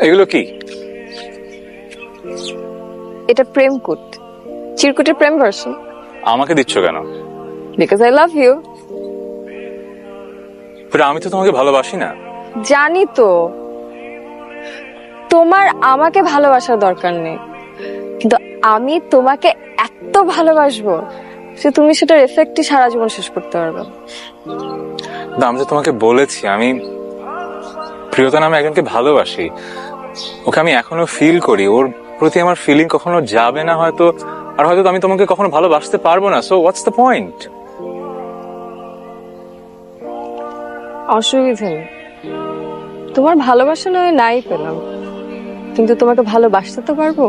এগুলো কি? এটা প্রেম কোট, চিরকুটের প্রেম ভার্সন। আমাকে দিচ্ছ কেন? Because I love you. আমি তো তোমাকে ভালোবাসি না। জানি তো, তোমার আমাকে ভালোবাসার দরকার নেই, কিন্তু আমি তোমাকে এত ভালোবাসবো যে তুমি সেটার এফেক্টই সারা জীবন শেষ করতে পারবে। আমি তো তোমাকে বলেছি আমি প্রিয়তা নামে একজনকে ভালোবাসি। ওকে আমি এখনো ফিল করি, ওর প্রতি আমার ফিলিং কখনো যাবে না হয়তো, আর হয়তো আমি তোমাকে কখনো ভালোবাসতে পারবো না। So what's the point? অসুবিধা নেই, তোমার ভালোবাসা নয় নাই পেলাম, কিন্তু তোমাকে ভালোবাসতে তো পারবো।